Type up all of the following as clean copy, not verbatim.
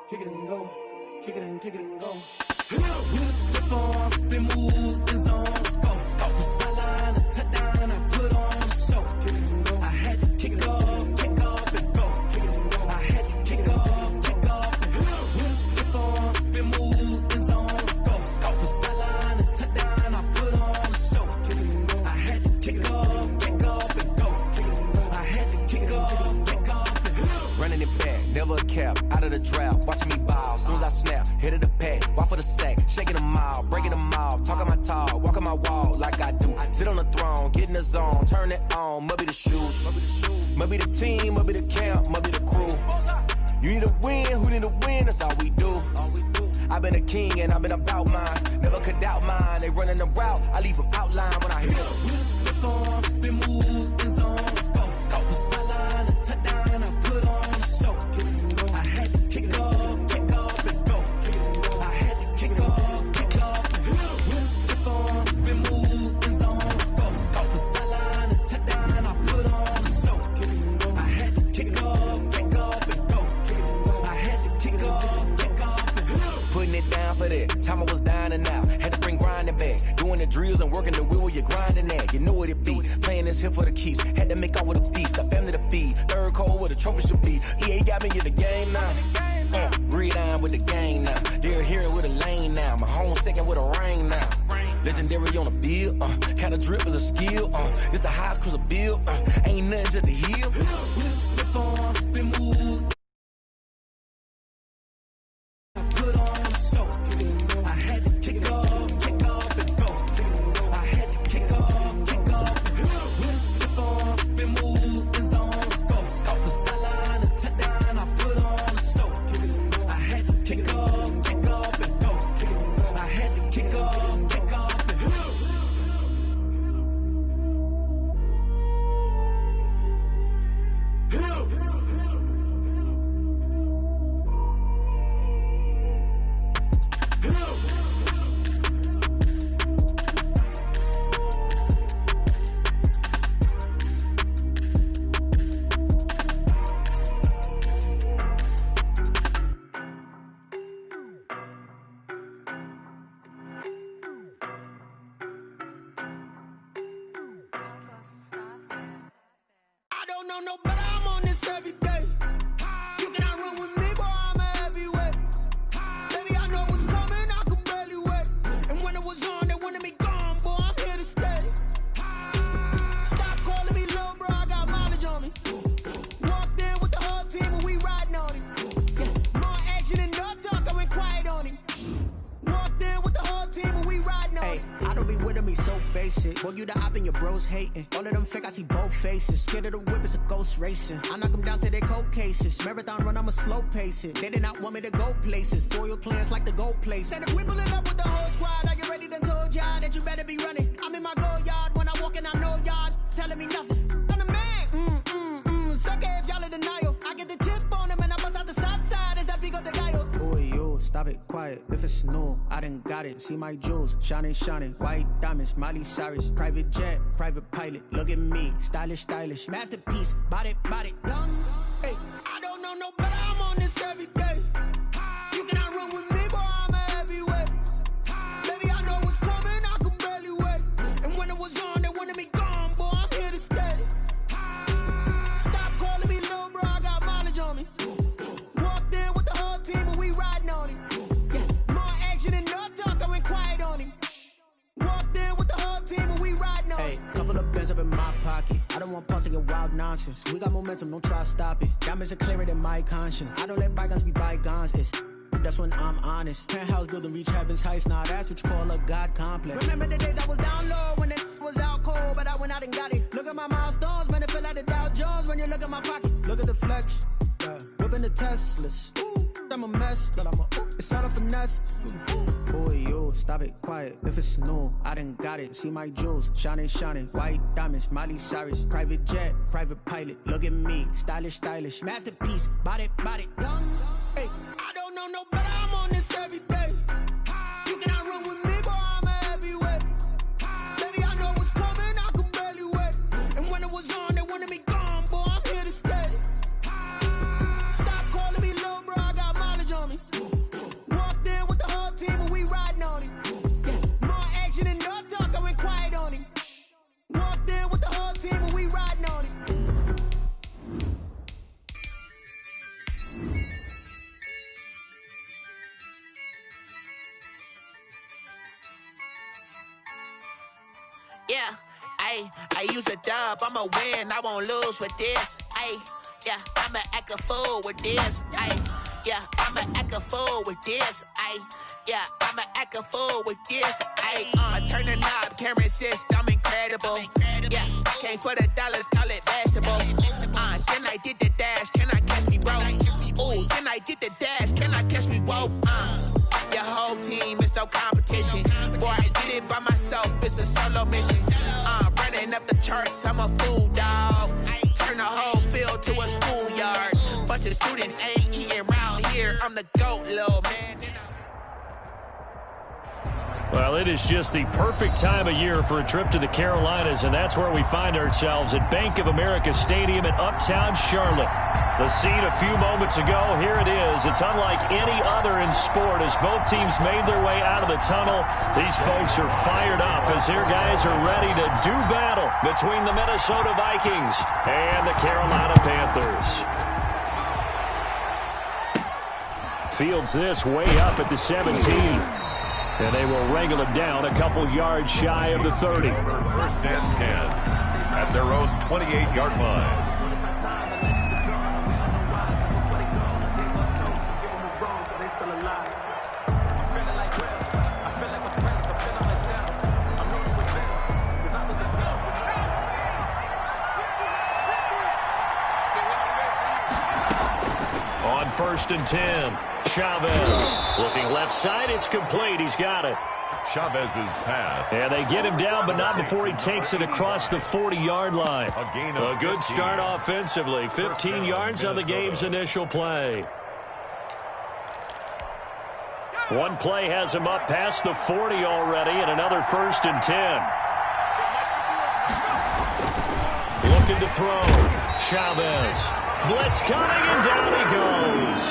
kick it and go, kick it and go. With a step on, spin move, is on, scope. From sideline to touchdown, I put on the show. Kick it and go. I had to kick off and go. Kick it and go. I had to kick off and go. With a step on, spin move, is on, scope. From sideline to touchdown, I put on the show. Kick it and go. I had to kick off and go. Kick it and go. I had to kick off and go. Running it back, never a cap, out of the drought, watching me ball. Soon as I snap, hit of the pack, walk for the sack, shaking them out, breaking them off, talking my talk, walking my wall like I do. Sit on the throne, get in the zone, turn it on, must be the shoes, must be the team, must be the camp, must be the crew. You need a win, who need a win, that's all we do. I've been a king and I've been about mine, never could doubt mine. They running the route, I leave them outline when I hit them. With a step on, spin move, is on, scope. From sideline to touchdown, I put on the show. Kick it and go. I had to kick off and go. Kick it and go. I had to kick off and go. With a step on, spin move, is on, scope. From sideline to touchdown, I put on the show. Kick it and go. I had to kick off and go. Kick it and go. I had to kick off and go. Putting it down for that, time I was down and out, had to bring grinding back, doing the drills and working the wheel where you're grinding at, you know what it be, playing this here for the keeps, had to make out with a feast, a family to feed, third cold where the trophy should be, EA got me in the game now, breathe on with the gang now, they're here with a lane now, my home second with a ring now, legendary on the field, kinda drip is a skill, it's the highest cruiser bill, ain't nothing just to heal. With a step on, spin move, I put on the show. Kick it and go. I had to kick off and go. Kick it and go. I had to kick off and go. With a step on, spin move, is on, scope. From sideline to touchdown, I put on the show. Kick it and go. I had to kick off and go. Kick it and go. I had to kick off and go. I don't know no better, I'm on this every day. You cannot run with me, boy, I'm a heavyweight. Baby, I know what's coming, I could barely wait. And when it was on, they wanted me gone, boy, I'm here to stay. Stop calling me little bro, I got mileage on me. Walked in with the whole team and we riding on him. Yeah, more action and no talk, I went quiet on him. Walked in with the whole team and we riding on him. I don't be with me so basic. Boy, you the op and your bros hating. All of them fake, I see both faces. Scared of the whip, it's a ghost racing. I knock them down to their cold cases. Marathon run, I'ma slow pace it. They did not want me to go places. Foil plans like the gold place. And if we pulling up with the whole squad, I get ready to told y'all that you better be running. I'm in my go yard when I walk in, I know y'all telling me nothing. I'm the man, suck it if y'all in denial. I get the chip on him and I bust out the south side. Is that Vigo the guy? Boy, you stop it, quiet. If it's new, I done got it. See my jewels, shining, shining. White diamonds, Miley Cyrus. Private jet, private pilot. Look at me, stylish, stylish. Masterpiece, body, done. Hey, I don't know no better, I'm on this every day. You cannot run with me, boy, I'm a heavyweight. Baby, I know what's coming, I could barely wait. And when it was on, they wanted me gone, boy, I'm here to stay. Stop calling me little bro, I got mileage on me. Walked in with the whole team and we riding on him. Yeah, more action and no talk, I went quiet on him. Walked in with the whole team and we riding on him. Hey, couple of bands up in my pocket. I don't want pause to get wild nonsense. We got momentum, don't try to stop it. Diamonds are clearer than my conscience. I don't let bygones be bygones. That's when I'm honest. Penthouse building reach heaven's heights. Nah, that's what you call a God complex. Remember the days I was down low when it was out cold, but I went out and got it. Look at my milestones, man, it feel like the Dow Jones when you look at my pocket. Look at the flex, whipping the Teslas. I'm a mess, but it's all a finesse. Boy, you stop it, quiet. If it's new, I done got it. See my jewels, shining, shining. White diamonds, Miley Cyrus. Private jet, private pilot. Look at me, stylish, stylish. Masterpiece, body, done. Hey, I don't know no better, I'm on this every day. You cannot run with me, boy, I'm a heavyweight. Baby, I know what's coming, I could barely wait. And when it was on, they wanted me gone, boy, I'm here to stay. Stop calling me little bro, I got mileage on me. Ayy, I use a dub, I'ma win, I won't lose with this. Ayy, yeah, I'ma act a fool with this. Ayy, yeah, I'ma act a fool with this. Ayy, yeah, I'ma act a fool with this. Ayy, I turn the knob, camera assist, I'm incredible. Yeah, came for the dollars, call it vegetable. Then I did the dash, can I catch me, bro? Ooh, then I did the dash, can I catch me, whoa? Your whole team is no competition. Boy, I did it by myself, it's a solo mission. Running up the charts, I'm a fool, dog. Turn the whole field to a schoolyard. Bunch of students ain't eating round here. I'm the GOAT, little man. Well, it is just the perfect time of year for a trip to the Carolinas, and that's where we find ourselves at Bank of America Stadium in Uptown Charlotte. The scene a few moments ago, here it is. It's unlike any other in sport as both teams made their way out of the tunnel. These folks are fired up as their guys are ready to do battle between the Minnesota Vikings and the Carolina Panthers. Fields this way up at the 17. And they will wrangle it down a couple yards shy of the 30. First and 10 at their own 28-yard line. On first and 10. Chavez looking left side. It's complete. He's got it. Chavez's pass. And they get him down, but not before he takes it across the 40-yard line. A good start offensively. 15 yards on the game's initial play. One play has him up past the 40 already, and another first and 10. Looking to throw. Chavez. Blitz coming, and down he goes.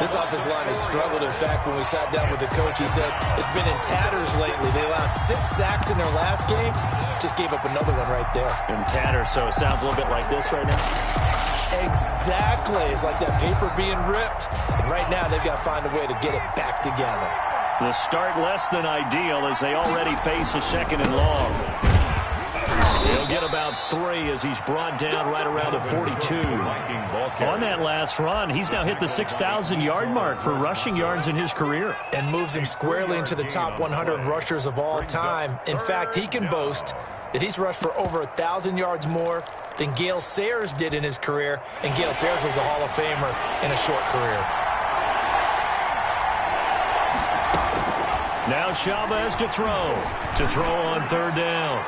This offensive line has struggled. In fact, when we sat down with the coach, he said it's been in tatters lately. They allowed 6 sacks in their last game. Just gave up another one right there. In tatters, so it sounds a little bit like this right now? Exactly. It's like that paper being ripped. And right now, they've got to find a way to get it back together. The start less than ideal as they already face a second and long. He'll get about 3 as he's brought down right around the 42. On that last run, he's now hit the 6,000-yard mark for rushing yards in his career. And moves him squarely into the top 100 rushers of all time. In fact, he can boast that he's rushed for over 1,000 yards more than Gale Sayers did in his career. And Gale Sayers was a Hall of Famer in a short career. Now Chavez to throw. To throw on third down.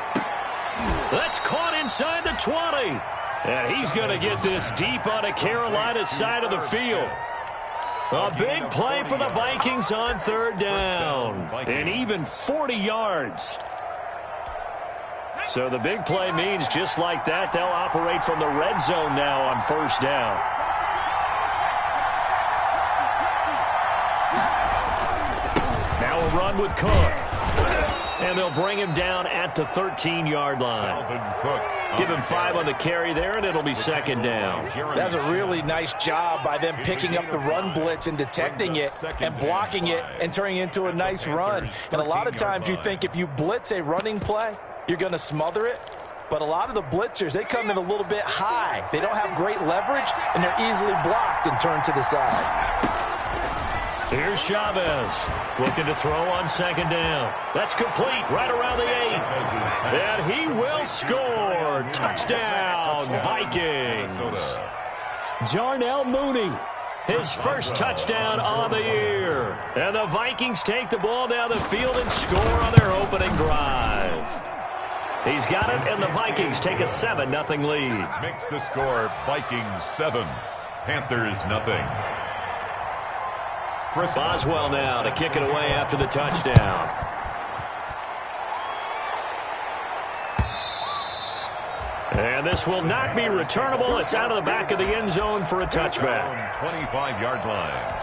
That's caught inside the 20. And he's going to get this deep on the Carolina side of the field. A big play for the Vikings on third down. And even 40 yards. So the big play means just like that, they'll operate from the red zone now on first down. Now a run with Cook. And they'll bring him down at the 13-yard line. Give him 5 on the carry there, and it'll be second down. That's a really nice job by them picking up the run blitz and detecting it and blocking it and turning it into a nice run. And a lot of times you think if you blitz a running play, you're going to smother it. But a lot of the blitzers, they come in a little bit high. They don't have great leverage, and they're easily blocked and turned to the side. Here's Chavez looking to throw on second down. That's complete right around the 8. And he will score. Touchdown, Vikings. Darnell Mooney, his first touchdown on the year. And the Vikings take the ball down the field and score on their opening drive. He's got it, and the Vikings take a 7-0 lead. Makes the score Vikings 7, Panthers 0. Boswell now to kick it away after the touchdown. And this will not be returnable. It's out of the back of the end zone for a touchback. 25-yard line.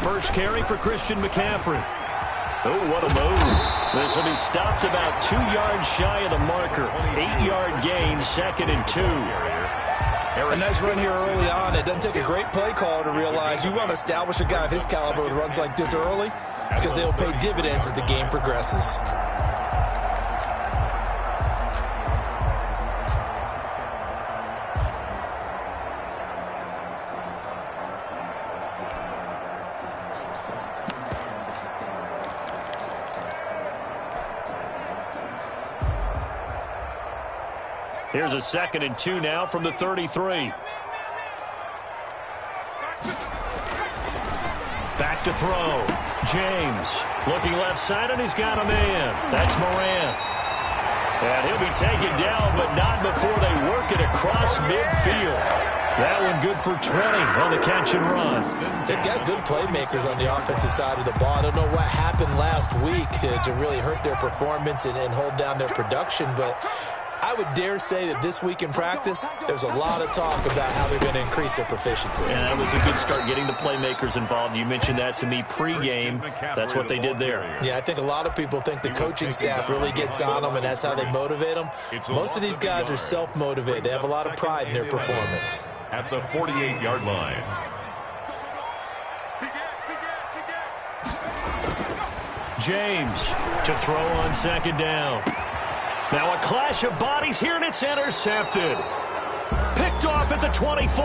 first carry for Christian McCaffrey. Oh, what a move. This will be stopped about 2 yards shy of the marker. 8-yard gain, 2nd and 2. A nice run here early on. It doesn't take a great play caller to realize you want to establish a guy of his caliber with runs like this early because they'll pay dividends as the game progresses. Here's a 2nd and 2 now from the 33. Back to throw. James looking left side, and he's got a man. That's Moran. And he'll be taken down, but not before they work it across midfield. That one good for 20 on the catch and run. They've got good playmakers on the offensive side of the ball. I don't know what happened last week to really hurt their performance and hold down their production, but I would dare say that this week in practice, there's a lot of talk about how they're going to increase their proficiency. And that was a good start getting the playmakers involved. You mentioned that to me pregame. That's what they did there. Yeah, I think a lot of people think the coaching staff really gets on them, and that's how they motivate them. Most of these guys are self-motivated. They have a lot of pride in their performance. At the 48-yard line. James to throw on 2nd down. Now a clash of bodies here, and it's intercepted. Picked off at the 24.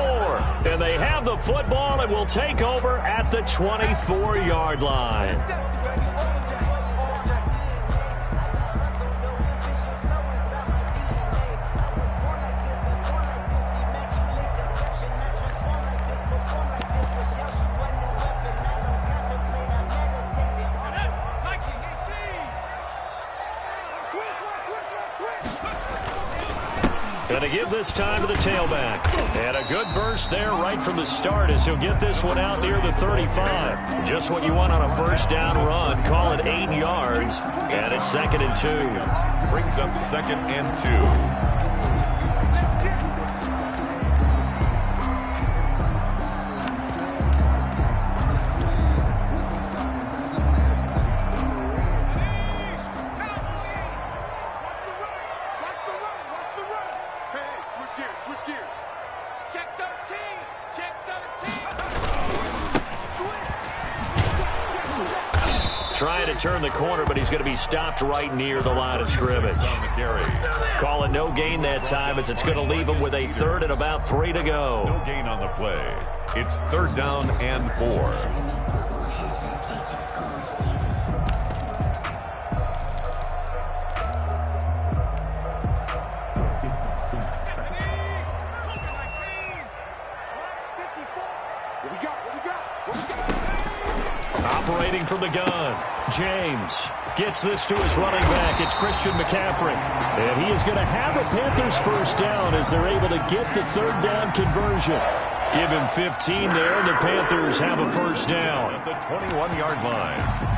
And they have the football and will take over at the 24-yard line. Going to give this time to the tailback. And a good burst there right from the start as he'll get this one out near the 35. Just what you want on a first down run. Call it 8 yards. And it's 2nd and 2. Brings up 2nd and 2. Trying to turn the corner, but he's going to be stopped right near the line of scrimmage. Call it no gain that time as it's going to leave him with a 3rd and about 3 to go. No gain on the play. It's 3rd down and 4. Operating from the gun, James gets this to his running back. It's Christian McCaffrey. And he is going to have a Panthers first down as they're able to get the 3rd down conversion. Give him 15 there, and the Panthers have a first down. At the 21-yard line.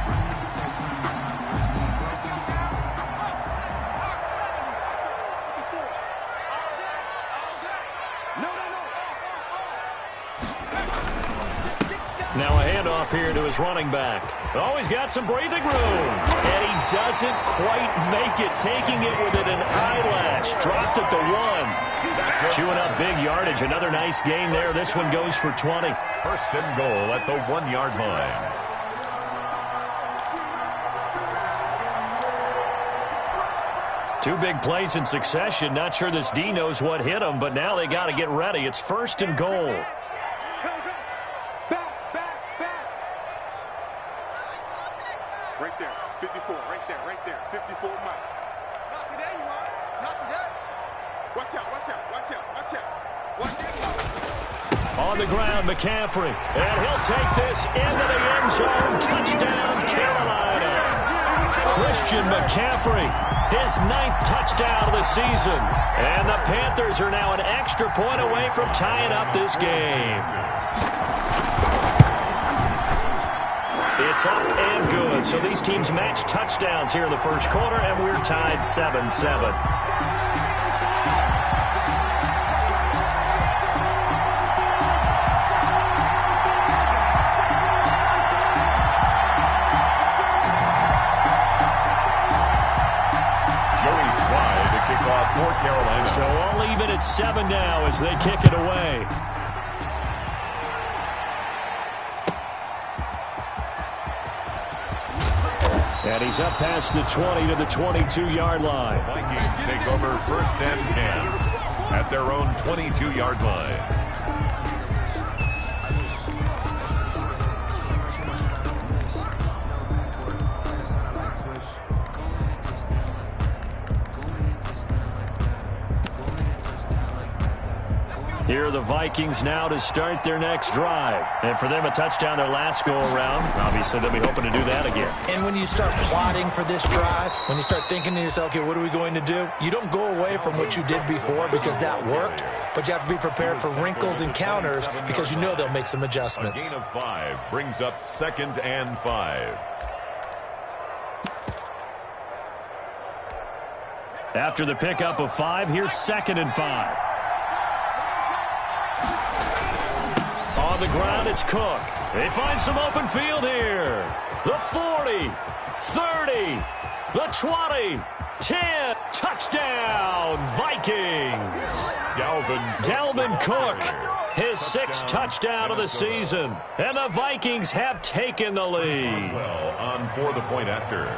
Now a handoff here to his running back. Oh, he's got some breathing room. And he doesn't quite make it, taking it within an eyelash. Dropped at the 1. Chewing up big yardage. Another nice gain there. This one goes for 20. First and goal at the 1-yard line. Two big plays in succession. Not sure this D knows what hit him, but now they got to get ready. It's 1st and goal. Right there, 54, right there, 54 Mike. Not today, you are. Not today. Watch out, watch out, watch out, watch out. Watch out. On the ground, McCaffrey. And he'll take this into the end zone. Touchdown, Carolina. Christian McCaffrey, his 9th touchdown of the season. And the Panthers are now an extra point away from tying up this game. It's up and good. So these teams match touchdowns here in the first quarter, and we're tied 7-7. it's 7 now as they kick it away. And he's up past the 20 to the 22-yard line. Vikings take over 1st and 10 at their own 22-yard line. Here are the Vikings now to start their next drive. And for them, a touchdown their last go-around. Obviously, they'll be hoping to do that again. And when you start plotting for this drive, when you start thinking to yourself, okay, what are we going to do? You don't go away from what you did before because that worked, but you have to be prepared for wrinkles and counters because you know they'll make some adjustments. A gain of 5 brings up 2nd and 5. After the pickup of 5, here's 2nd and 5. On the ground, it's Cook. They find some open field here. The 40, 30, the 20, 10. Touchdown, Vikings. Dalvin Cook, his 6th touchdown of the season. And the Vikings have taken the lead. Well, on for the point after.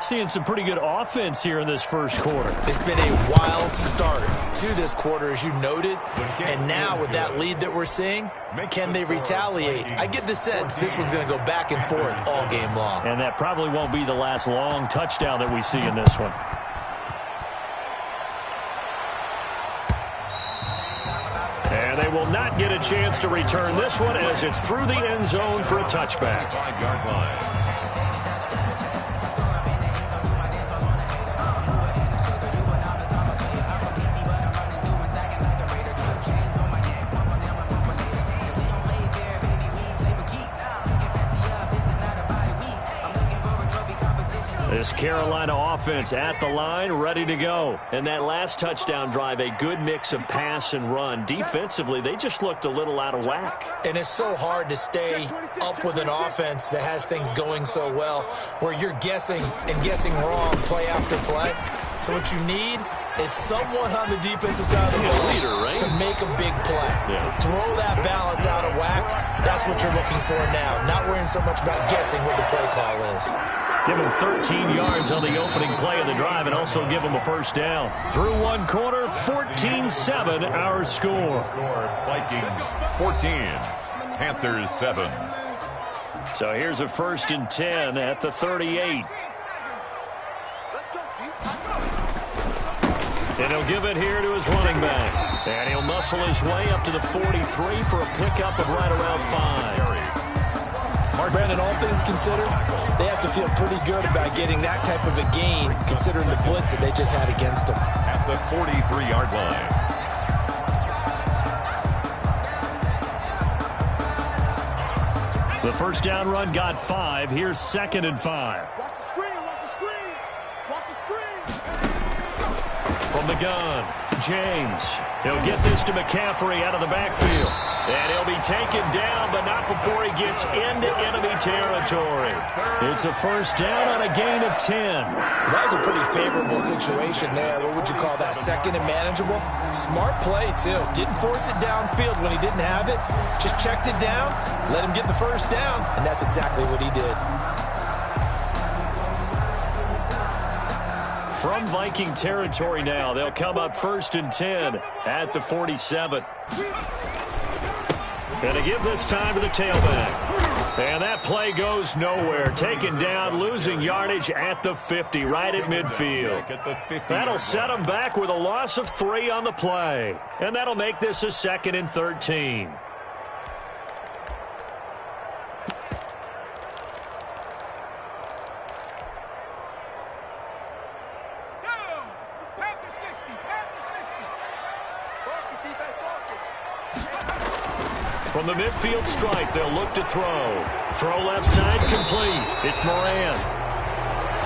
Seeing some pretty good offense here in this first quarter. It's been a wild start to this quarter, as you noted. And now with that lead that we're seeing, can they retaliate? I get the sense this one's going to go back and forth all game long. And that probably won't be the last long touchdown that we see in this one. And they will not get a chance to return this one as it's through the end zone for a touchback. 5-yard line. This Carolina offense at the line, ready to go. And that last touchdown drive, a good mix of pass and run. Defensively, they just looked a little out of whack. And it's so hard to stay up with an offense that has things going so well, where you're guessing and guessing wrong play after play. So what you need is someone on the defensive side of the ball to make a big play. Throw that balance out of whack. That's what you're looking for now. Not worrying so much about guessing what the play call is. Give him 13 yards on the opening play of the drive and also give him a first down. Through one quarter, 14-7 our score. Vikings 14, Panthers 7. So here's a 1st and 10 at the 38. And he'll give it here to his running back. And he'll muscle his way up to the 43 for a pickup of right around 5. Brandon, all things considered, they have to feel pretty good about getting that type of a gain, considering the blitz that they just had against them. At the 43-yard line. The first down run got 5. Here's 2nd and 5. Watch the screen, watch the screen, watch the screen. From the gun, James. He'll get this to McCaffrey out of the backfield. And he'll be taken down, but not before he gets into enemy territory. It's a first down on a gain of 10. That was a pretty favorable situation there. What would you call that? 2nd and manageable? Smart play, too. Didn't force it downfield when he didn't have it. Just checked it down, let him get the first down, and that's exactly what he did. From Viking territory now, they'll come up 1st and 10 at the 47. And to give this time to the tailback. And that play goes nowhere. Taken down, losing yardage at the 50, right at midfield. That'll set them back with a loss of 3 on the play. And that'll make this a 2nd and 13. From the midfield stripe, they'll look to throw. Throw left side, complete. It's Moran.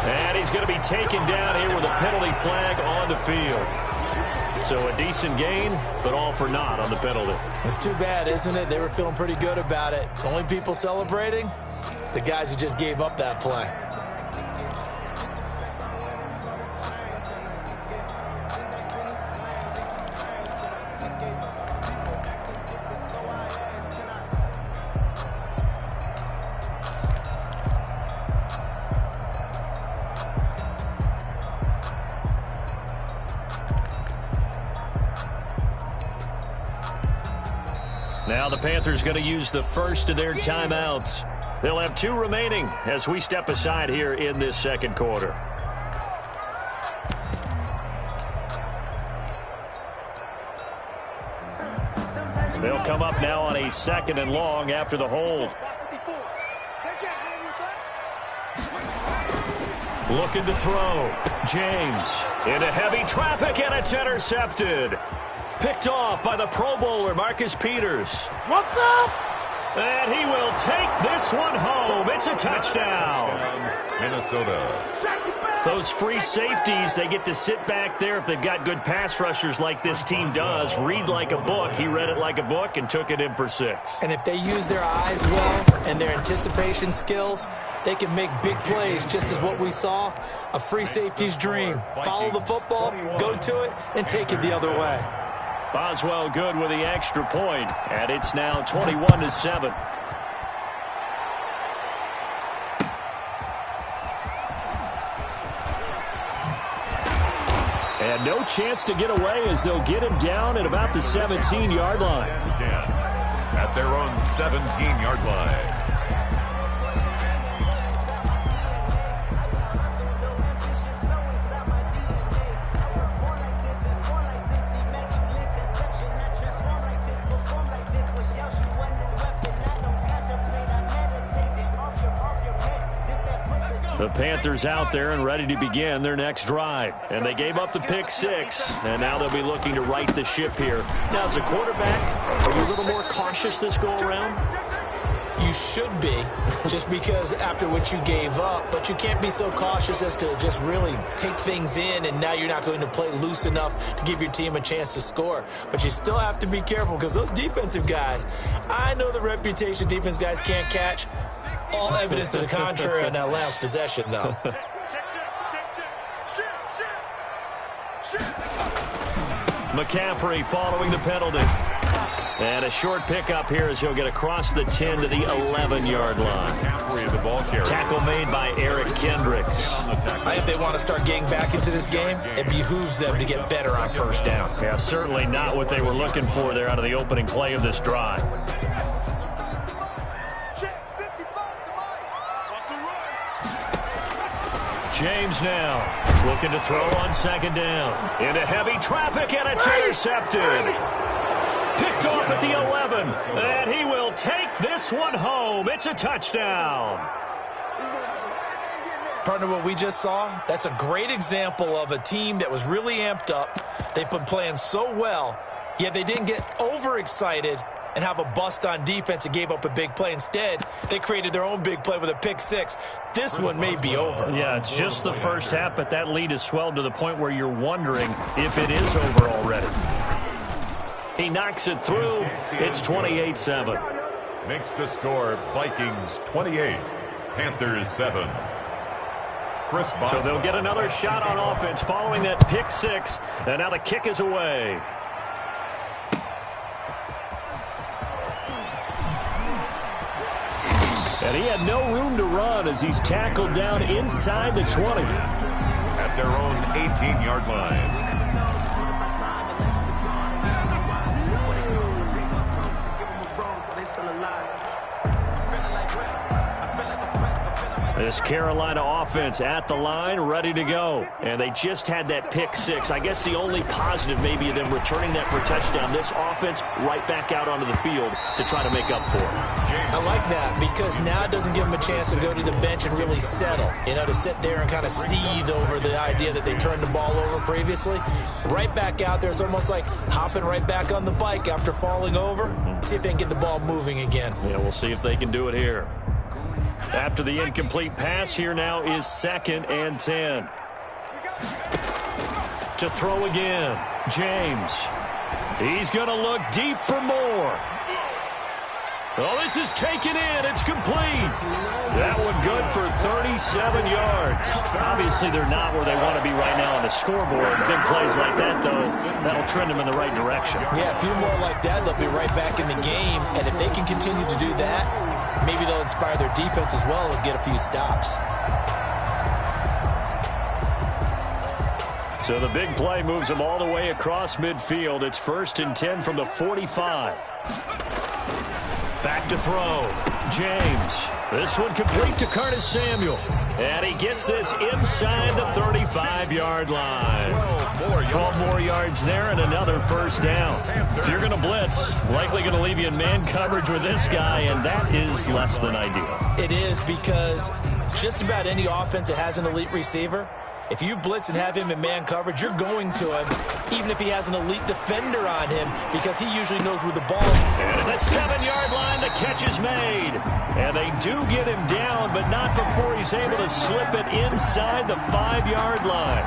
And he's going to be taken down here with a penalty flag on the field. So a decent gain, but all for naught on the penalty. It's too bad, isn't it? They were feeling pretty good about it. The only people celebrating, the guys who just gave up that play. Now the Panthers going to use the first of their timeouts. They'll have 2 remaining as we step aside here in this second quarter. They'll come up now on a 2nd and long after the hold. Looking to throw. James into heavy traffic, and it's intercepted. Picked off by the Pro Bowler, Marcus Peters. What's up? And he will take this one home. It's a touchdown. Minnesota. Those free safeties, they get to sit back there if they've got good pass rushers like this team does. Read like a book. He read it like a book and took it in for 6. And if they use their eyes well and their anticipation skills, they can make big plays, just as what we saw. A free safety's dream. Follow the football, go to it, and take it the other way. Boswell good with the extra point, and it's now 21-7. And no chance to get away as they'll get him down at about the 17-yard line. At their own 17-yard line. The Panthers out there and ready to begin their next drive. And they gave up the pick 6, and now they'll be looking to right the ship here. Now, as a quarterback, are you a little more cautious this go-around? You should be, just because after what you gave up, but you can't be so cautious as to just really take things in, and now you're not going to play loose enough to give your team a chance to score. But you still have to be careful because those defensive guys, I know the reputation defense guys can't catch. All evidence to the contrary on that last possession, though. McCaffrey following the penalty. And a short pickup here as he'll get across the 10 to the 11-yard line. Tackle made by Eric Kendricks. I think they want to start getting back into this game. It behooves them to get better on first down. Yeah, certainly not what they were looking for there out of the opening play of this drive. James now looking to throw on 2nd down. Into heavy traffic, and it's intercepted. Picked off at the 11, and he will take this one home. It's a touchdown. Partner, what we just saw, that's a great example of a team that was really amped up. They've been playing so well, yet they didn't get overexcited and have a bust on defense and gave up a big play. Instead, they created their own big play with a pick 6. This one may be over. Yeah, it's just the first half, but that lead has swelled to the point where you're wondering if it is over already. He knocks it through. It's 28-7. Makes the score Vikings 28, Panthers 7. So they'll get another shot on offense following that pick 6, and now the kick is away. And he had no room to run as he's tackled down inside the 20. At their own 18-yard line. This Carolina offense at the line, ready to go. And they just had that pick 6. I guess the only positive maybe of them returning that for a touchdown. This offense right back out onto the field to try to make up for it. I like that because now it doesn't give them a chance to go to the bench and really settle. You know, to sit there and kind of seethe over the idea that they turned the ball over previously. Right back out there. It's almost like hopping right back on the bike after falling over. See if they can get the ball moving again. Yeah, we'll see if they can do it here. After the incomplete pass, here now is 2nd and 10. To throw again, James. He's going to look deep for more. Oh, this is taken in. It's complete. That one good for 37 yards. Obviously, they're not where they want to be right now on the scoreboard. Big plays like that, though, that'll trend them in the right direction. Yeah, a few more like that, they'll be right back in the game. And if they can continue to do that, maybe they'll inspire their defense as well and get a few stops. So the big play moves them all the way across midfield. It's 1st and 10 from the 45. Back to throw. James. This one complete to Curtis Samuel. And he gets this inside the 35-yard line. 12 more yards there and another first down. If you're going to blitz, likely going to leave you in man coverage with this guy, and that is less than ideal. It is, because just about any offense that has an elite receiver, if you blitz and have him in man coverage, you're going to him, even if he has an elite defender on him, because he usually knows where the ball is. And at the 7-yard line, the catch is made. And they do get him down, but not before he's able to slip it inside the 5-yard line.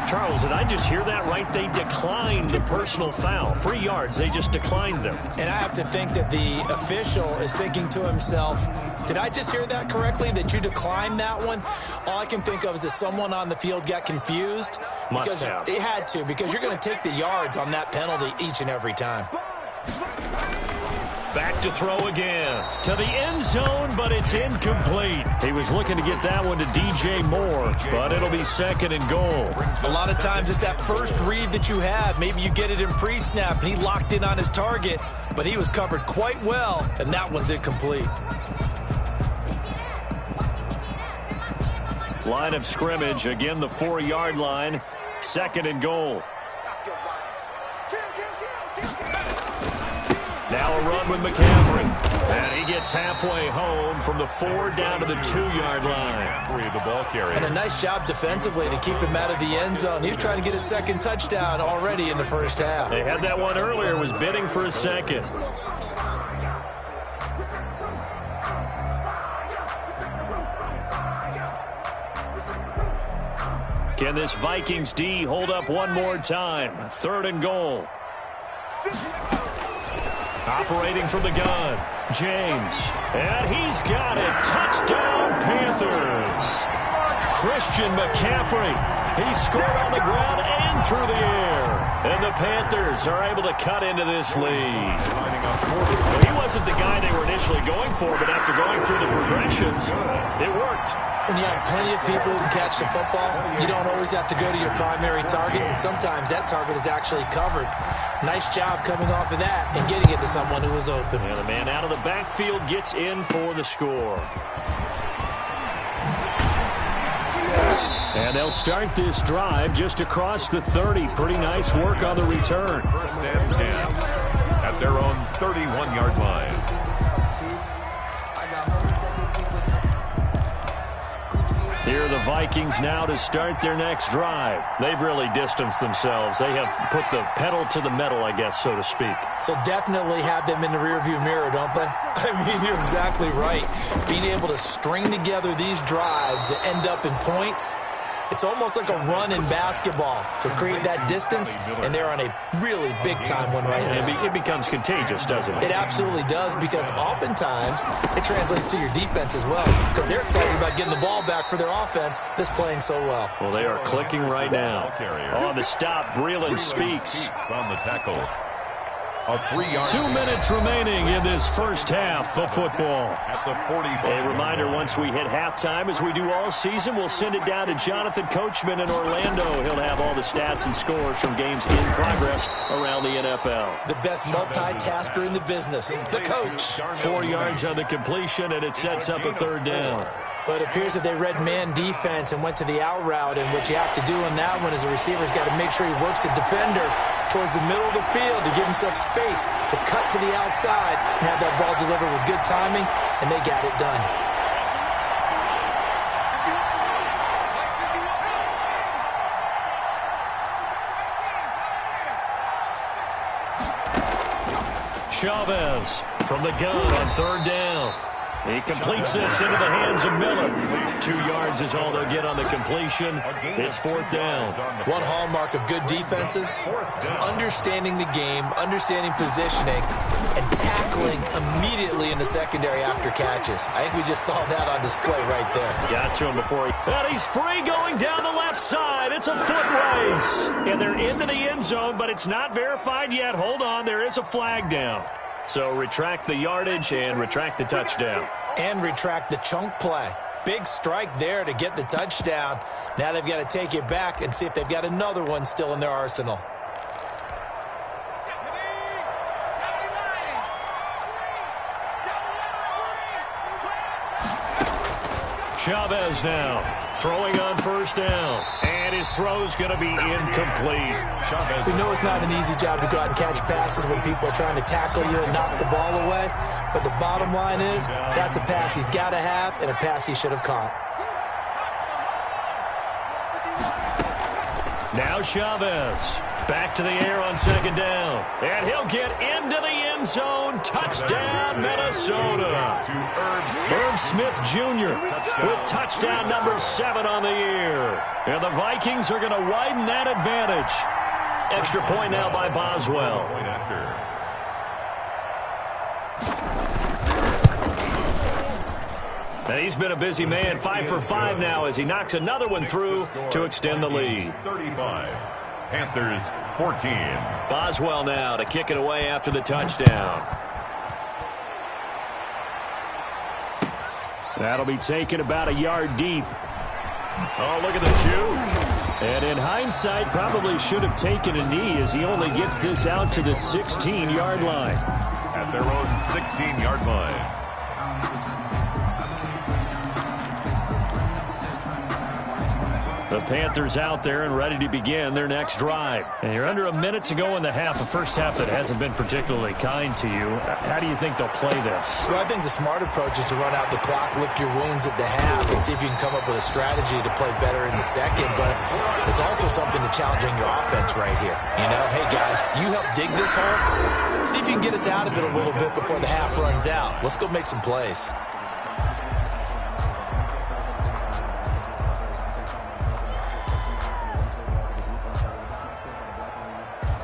Charles, did I just hear that right? They declined the personal foul. 3 yards, they just declined them. And I have to think that the official is thinking to himself, did I just hear that correctly, that you declined that one? All I can think of is that someone on the field got confused. Because they had to, because you're going to take the yards on that penalty each and every time. Back to throw again. To the end zone, but it's incomplete. He was looking to get that one to DJ Moore, but it'll be 2nd and goal. A lot of times it's that first read that you have. Maybe you get it in pre-snap, and he locked in on his target, but he was covered quite well, and that one's incomplete. Line of scrimmage, again the 4-yard line. 2nd and goal. Now a run with McCaffrey. And he gets halfway home from the 4 down to the 2-yard line. The ball carrier. And a nice job defensively to keep him out of the end zone. He was trying to get his 2nd touchdown already in the first half. They had that one earlier, was bidding for a 2nd. Can this Vikings D hold up one more time? 3rd and goal. Operating from the gun, James. And he's got it. Touchdown, Panthers. Christian McCaffrey. He scored on the ground and through the air. And the Panthers are able to cut into this lead. Well, he wasn't the guy they were initially going for, but after going through the progressions, it worked. When you have plenty of people who can catch the football, you don't always have to go to your primary target, and sometimes that target is actually covered. Nice job coming off of that and getting it to someone who was open. And the man out of the backfield gets in for the score. And they'll start this drive just across the 30. Pretty nice work on the return. 1st and 10 at their own 31-yard line. Here are the Vikings now to start their next drive. They've really distanced themselves. They have put the pedal to the metal, I guess, so to speak. So definitely have them in the rearview mirror, don't they? I mean, you're exactly right. Being able to string together these drives that end up in points, it's almost like a run in basketball to create that distance, and they're on a really big-time one right now. It becomes contagious, doesn't it? It absolutely does, because oftentimes it translates to your defense as well, because they're excited about getting the ball back for their offense that's playing so well. Well, they are clicking right now. On the stop, Breeland speaks. On the tackle. A 3-yard. 2 minutes remaining in this first half of football. At the 45. A reminder, once we hit halftime, as we do all season, we'll send it down to Jonathan Coachman in Orlando. He'll have all the stats and scores from games in progress around the NFL. The best multitasker in the business, the coach. 4 yards on the completion, and it sets up a 3rd down. But it appears that they read man defense and went to the out route, and what you have to do on that one is the receiver's got to make sure he works the defender towards the middle of the field to give himself space to cut to the outside and have that ball delivered with good timing, and they got it done. Chavez from the gun on 3rd down. He completes this into the hands of Miller. 2 yards is all they'll get on the completion. It's 4th down. One hallmark of good defenses is understanding the game, understanding positioning, and tackling immediately in the secondary after catches. I think we just saw that on display right there. Got to him before he... And he's free going down the left side. It's a foot race. And they're into the end zone, but it's not verified yet. Hold on, there is a flag down. So retract the yardage and retract the touchdown. And retract the chunk play. Big strike there to get the touchdown. Now they've got to take it back and see if they've got another one still in their arsenal. Chavez now throwing on first down. And his throw's going to be incomplete. We know it's not an easy job to go out and catch passes when people are trying to tackle you and knock the ball away. But the bottom line is that's a pass he's got to have and a pass he should have caught. Now Chavez back to the air on second down. And he'll get into the end zone. Touchdown, Minnesota. Irv Smith Jr. with touchdown number 7 on the year. And the Vikings are going to widen that advantage. Extra point now by Boswell. And he's been a busy man, 5 for 5 now as he knocks another one through to extend the lead. 35, Panthers 14. Boswell now to kick it away after the touchdown. That'll be taken about a yard deep. Oh, look at the juke. And in hindsight, probably should have taken a knee as he only gets this out to the 16-yard line. At their own 16-yard line. The Panthers out there and ready to begin their next drive. And you're under a minute to go in the half, a first half that hasn't been particularly kind to you. How do you think they'll play this? Well, I think the smart approach is to run out the clock, lick your wounds at the half, and see if you can come up with a strategy to play better in the second. But there's also something to challenging your offense right here. You know, hey, guys, you help dig this hole. See if you can get us out of it a little bit before the half runs out. Let's go make some plays.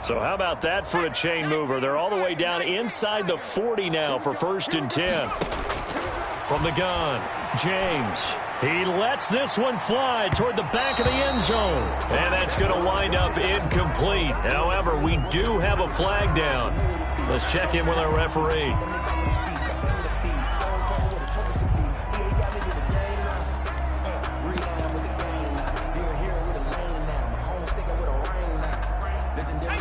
So how about that for a chain mover? They're all the way down inside the 40 now for 1st and 10. From the gun, James. He lets this one fly toward the back of the end zone. And that's going to wind up incomplete. However, we do have a flag down. Let's check in with our referee.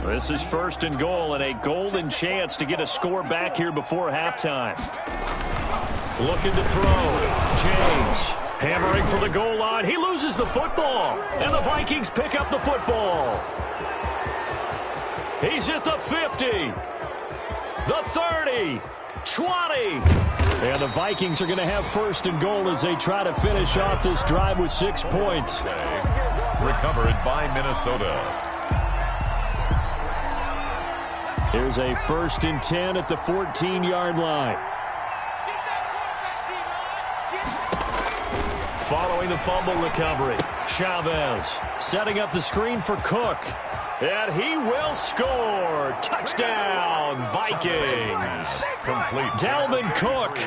This is 1st and goal and a golden chance to get a score back here before halftime. Looking to throw. James hammering for the goal line. He loses the football. And the Vikings pick up the football. He's at the 50. The 30. 20. And the Vikings are going to have 1st and goal as they try to finish off this drive with 6 points. Recovered by Minnesota. Here's a 1st and 10 at the 14-yard line. Following the fumble recovery, Chavez setting up the screen for Cook. And he will score. Touchdown, Vikings. Complete. Dalvin Cook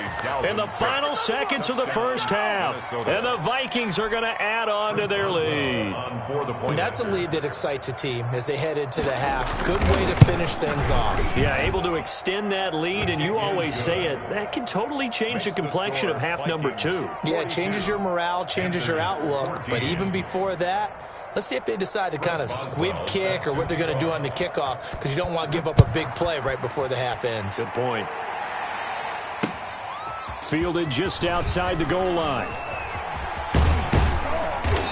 in the final seconds of the first half. And the Vikings are going to add on to their lead. And that's a lead that excites a team as they head into the half. Good way to finish things off. Yeah, able to extend that lead, and you always say it, that can totally change the complexion of half number 2. Yeah, it changes your morale, changes your outlook. But even before that, let's see if they decide to kind of squib kick or what they're going to do on the kickoff, because you don't want to give up a big play right before the half ends. Good point. Fielded just outside the goal line.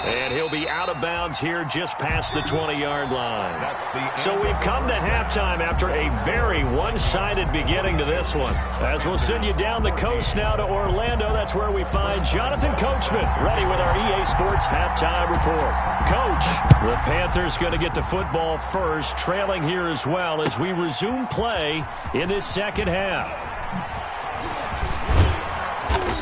And he'll be out of bounds here just past the 20-yard line. So we've come to halftime after a very one-sided beginning to this one. As we'll send you down the coast now to Orlando, that's where we find Jonathan Coachman ready with our EA Sports halftime report. Coach, the Panthers going to get the football first, trailing here as well as we resume play in this second half.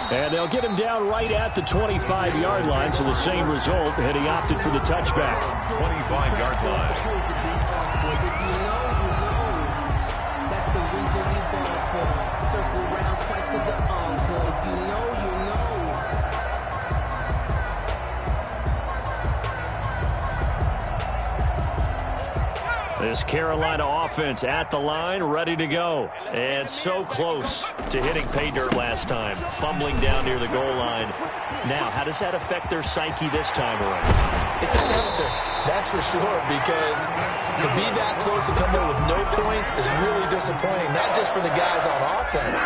And they'll get him down right at the 25-yard line, so the same result, and he opted for the touchback. 25-yard line. That's the reason we ball for. Circle round twice for the encore. If you know, you know. This Carolina offense at the line, ready to go. And so close to hitting pay dirt last time, fumbling down near the goal line. Now, how does that affect their psyche this time around? It's a tester, that's for sure, because to be that close and come away with no points is really disappointing, not just for the guys on offense,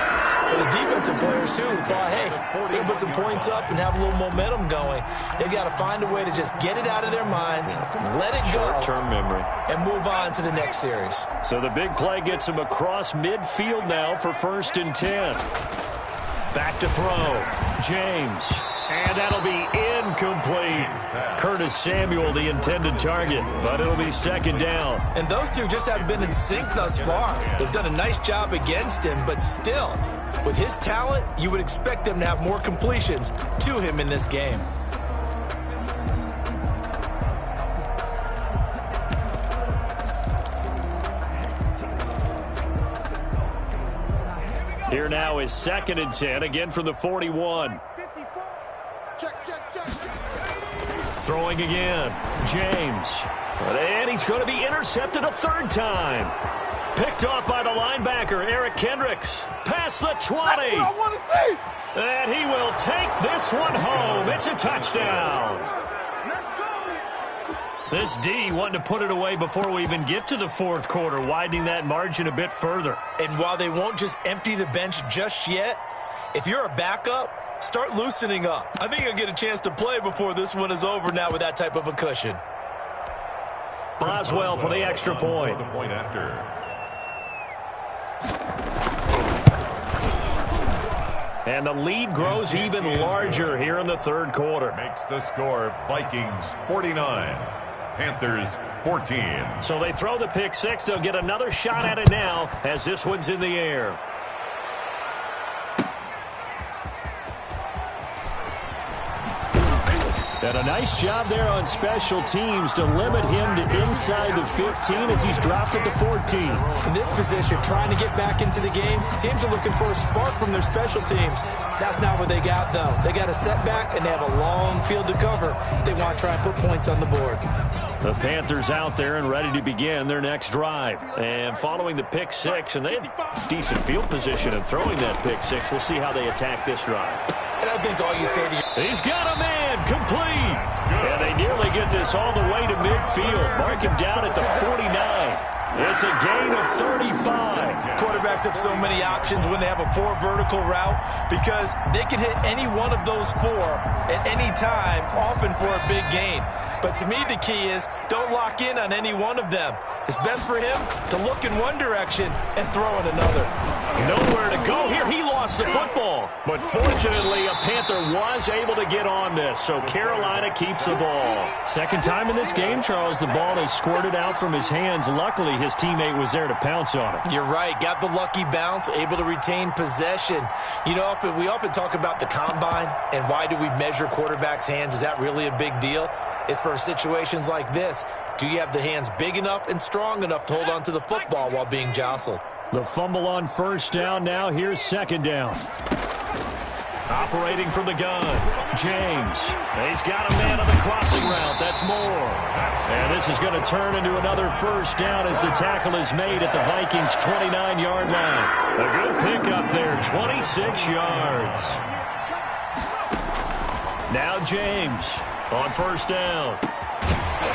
For the defensive players, too, who thought, hey, we're going to put some points up and have a little momentum going. They've got to find a way to just get it out of their minds, let it go, short-term memory, and move on to the next series. So the big play gets him across midfield now for 1st and 10. Back to throw. James. And that'll be incomplete. Curtis Samuel, the intended target, but it'll be 2nd down. And those two just haven't been in sync thus far. They've done a nice job against him, but still, with his talent, you would expect them to have more completions to him in this game. Here now is 2nd and 10, again from the 41. Throwing again. James. And he's going to be intercepted a 3rd time. Picked off by the linebacker, Eric Kendricks. Past the 20. That's what I want to see. And he will take this one home. It's a touchdown. This D wanting to put it away before we even get to the 4th quarter, widening that margin a bit further. And while they won't just empty the bench just yet, if you're a backup, start loosening up. I think you'll get a chance to play before this one is over now with that type of a cushion. Boswell for the extra point. The point after. And the lead grows even larger here in the 3rd quarter. Makes the score Vikings 49, Panthers 14. So they throw the pick 6. They'll get another shot at it now as this one's in the air. And a nice job there on special teams to limit him to inside the 15 as he's dropped at the 14. In this position, trying to get back into the game, teams are looking for a spark from their special teams. That's not what they got, though. They got a setback, and they have a long field to cover if they want to try and put points on the board. The Panthers out there and ready to begin their next drive. And following the pick 6, and they had decent field position in throwing that pick 6. We'll see how they attack this drive. And I think all you say to you... He's got a man, complete. And they nearly get this all the way to midfield. Mark him down at the 49. It's a gain of 35. Quarterbacks have so many options when they have a 4 vertical route because they can hit any one of those 4 at any time, often for a big gain. But to me, the key is don't lock in on any one of them. It's best for him to look in one direction and throw in another. Nowhere to go here. He lost the football. But fortunately, a Panther was able to get on this, so Carolina keeps the ball. 2nd time in this game, Charles, the ball has squirted out from his hands. Luckily, his teammate was there to pounce on it. You're right. Got the lucky bounce, able to retain possession. You know, we often talk about the combine and why do we measure quarterbacks' hands. Is that really a big deal? It's for situations like this. Do you have the hands big enough and strong enough to hold on to the football while being jostled? The fumble on 1st down. Now here's 2nd down. Operating from the gun, James. He's got a man on the crossing route. That's more. And this is going to turn into another 1st down as the tackle is made at the Vikings' 29-yard line. A good pickup there, 26 yards. Now James on 1st down.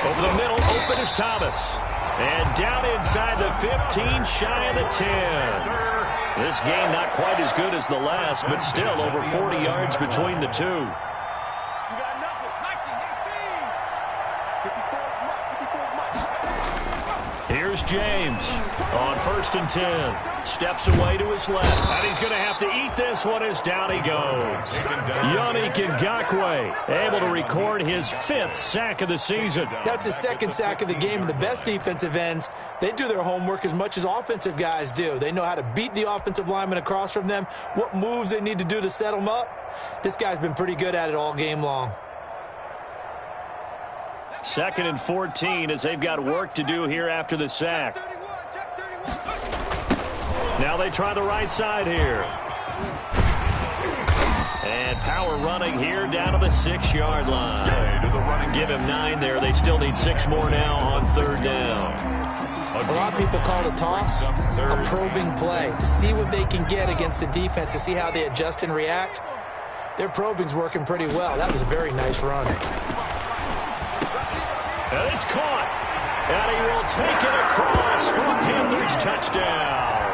Over the middle, open is Thomas. And down inside the 15, shy of the 10. This game not quite as good as the last, but still over 40 yards between the two. Here's James on 1st and 10. Steps away to his left. And he's going to have to eat this one as down he goes. Yannick Ngakoue able to record his 5th sack of the season. That's his 2nd sack of the game. And the best defensive ends, they do their homework as much as offensive guys do. They know how to beat the offensive lineman across from them, what moves they need to do to set them up. This guy's been pretty good at it all game long. 2nd and 14 as they've got work to do here after the sack. Now they try the right side here. And power running here down to the 6-yard line. Give him 9 there. They still need 6 more now on 3rd down. A lot of people call it a toss, a probing play, to see what they can get against the defense, to see how they adjust and react. Their probing's working pretty well. That was a very nice run. And it's caught. And he will take it across for a Panthers touchdown.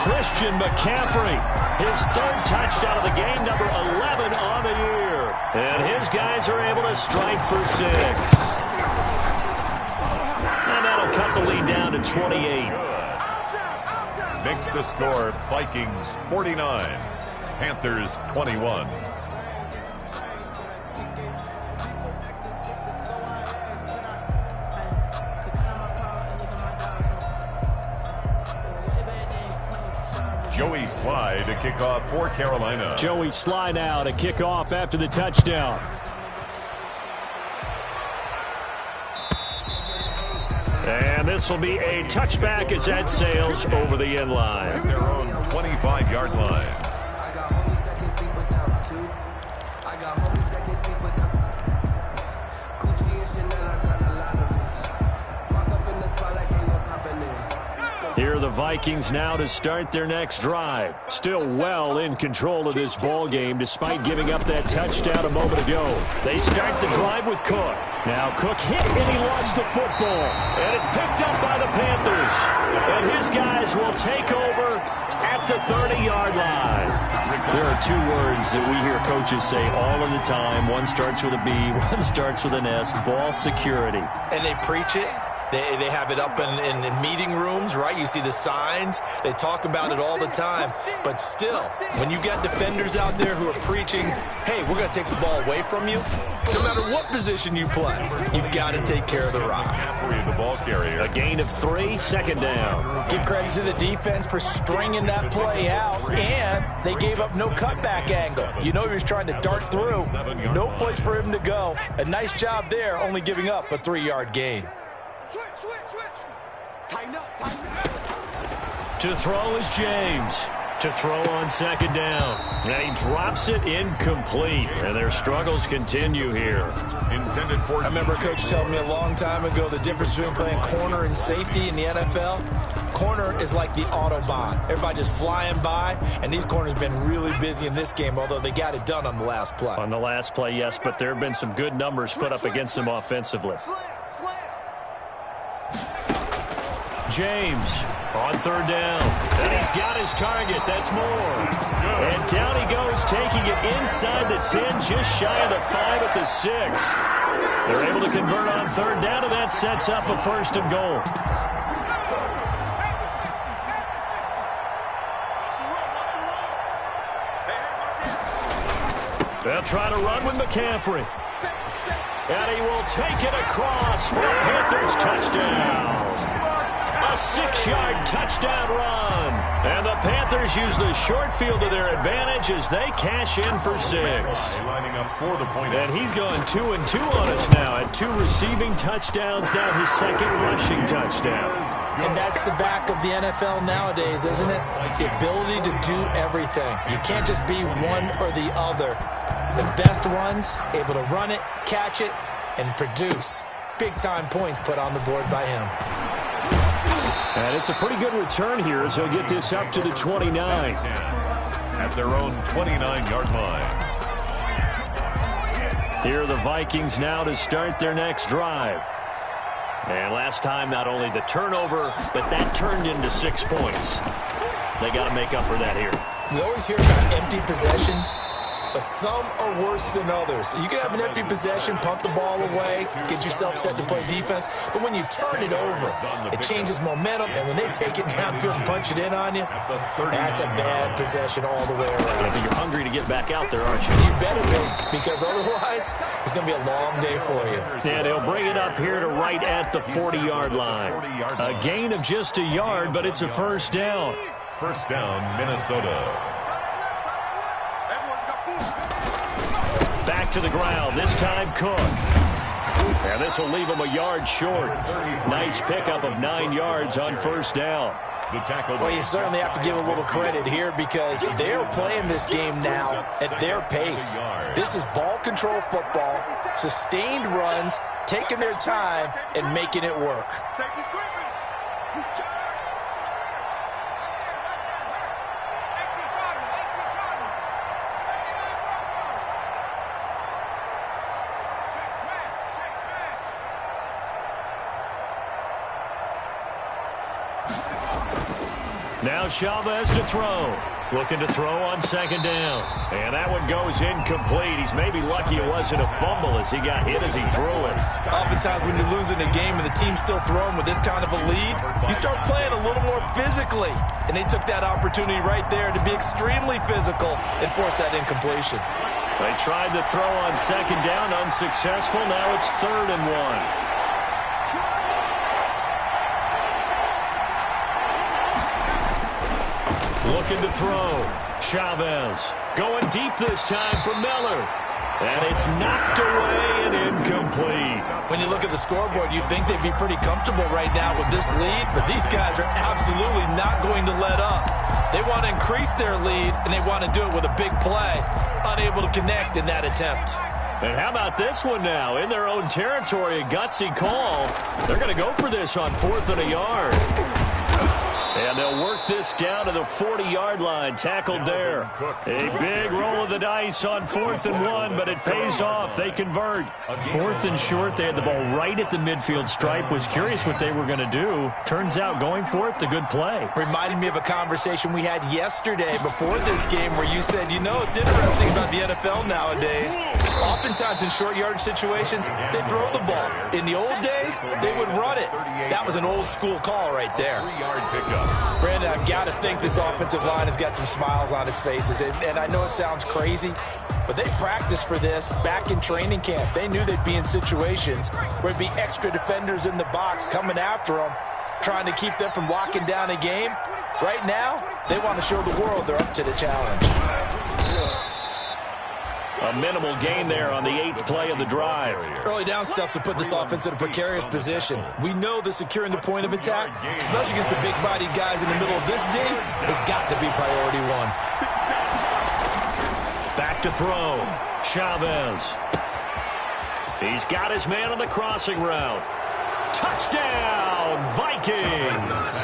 Christian McCaffrey His third touchdown of the game, number 11 on the year. And his guys are able to strike for 6. And that'll cut the lead down to 28. Makes the score Vikings 49, Panthers 21. Joey Sly to kick off for Carolina. Joey Sly now to kick off after the touchdown. And this will be a touchback as that sails over the end line. At their own 25-yard line. Here are the Vikings now to start their next drive. Still well in control of this ball game despite giving up that touchdown a moment ago. They start the drive with Cook. Now Cook hit and he lost the football. And it's picked up by the Panthers. And his guys will take over at the 30-yard line. There are 2 words that we hear coaches say all of the time. One starts with a B, one starts with an S, ball security. And they preach it. They have it up in meeting rooms, right? You see the signs. They talk about it all the time. But still, when you got defenders out there who are preaching, hey, we're going to take the ball away from you, no matter what position you play, you've got to take care of the rock. The ball carrier. A gain of 3, second down. Give credit to the defense for stringing that play out, and they gave up no cutback angle. You know he was trying to dart through. No place for him to go. A nice job there, only giving up a 3-yard gain. Switch. Tighten up. To throw is James. To throw on second down. And he drops it incomplete. And their struggles continue here. Intended for. I remember a coach telling me a long time ago the difference between playing corner and safety in the NFL. Corner is like the Autobahn. Everybody just flying by, and these corners have been really busy in this game, although they got it done on the last play. On the last play, yes, but there have been some good numbers put up against them offensively. James on third down. And he's got his target. That's more. And down he goes, taking it inside the 10, just shy of the 5 at the 6. They're able to convert on third down, and that sets up a 1st and goal. They'll try to run with McCaffrey. And he will take it across for a Panthers touchdown. A 6-yard touchdown run. And the Panthers use the short field to their advantage as they cash in for 6. Lining up for the point. And he's going 2-2 on us now at 2 receiving touchdowns, now his 2nd rushing touchdown. And that's the back of the NFL nowadays, isn't it? The ability to do everything. You can't just be one or the other. The best ones, able to run it, catch it, and produce. Big-time points put on the board by him. And it's a pretty good return here as he'll get this up to the 29. At their own 29-yard line. Here are the Vikings now to start their next drive. And last time, not only the turnover, but that turned into 6 points. They got to make up for that here. We always hear about empty possessions, but some are worse than others. You can have an empty possession, pump the ball away, get yourself set to play defense, but when you turn it over, it changes momentum, and when they take it downfield and punch it in on you, that's a bad possession all the way around. I think you're hungry to get back out there, aren't you? You better be, because otherwise, it's going to be a long day for you. And he'll bring it up here to right at the 40-yard line. A gain of just a yard, but it's a 1st down. 1st down, Minnesota. Back to the ground, this time Cook. And this will leave him a yard short. Nice pickup of 9 yards on 1st down. Well, you certainly have to give a little credit here because they're playing this game now at their pace. This is ball control football, sustained runs, taking their time, and making it work. Now Chavez to throw. Looking to throw on second down. And that one goes incomplete. He's maybe lucky it wasn't a fumble as he got hit as he threw it. Oftentimes when you're losing a game and the team's still throwing with this kind of a lead, you start playing a little more physically. And they took that opportunity right there to be extremely physical and force that incompletion. They tried to throw on second down, unsuccessful. Now it's 3rd and 1. Looking to throw. Chavez going deep this time for Miller. And it's knocked away and incomplete. When you look at the scoreboard, you'd think they'd be pretty comfortable right now with this lead, but these guys are absolutely not going to let up. They want to increase their lead, and they want to do it with a big play. Unable to connect in that attempt. And how about this one now? In their own territory, a gutsy call. They're going to go for this on 4th and a yard. And they'll work this down to the 40-yard line, tackled there. A big roll of the dice on 4th and 1, but it pays off. They convert. 4th and short, they had the ball right at the midfield stripe. Was curious what they were going to do. Turns out going for it, the good play. Reminded me of a conversation we had yesterday before this game where you said, you know, it's interesting about the NFL nowadays. Oftentimes in short yardage situations, they throw the ball. In the old days, they would run it. That was an old school call right there. 3-yard pickup. Brandon, I've got to think this offensive line has got some smiles on its faces. And I know it sounds crazy, but they practiced for this back in training camp. They knew they'd be in situations where there'd be extra defenders in the box coming after them, trying to keep them from locking down a game. Right now, they want to show the world they're up to the challenge. A minimal gain there on the 8th play of the drive. Early down stuffs to put this offense in a precarious position. We know that securing the point of attack, especially against the big-bodied guys in the middle of this D, has got to be priority 1. Back to throw. Chavez. He's got his man on the crossing route. Touchdown, Vikings!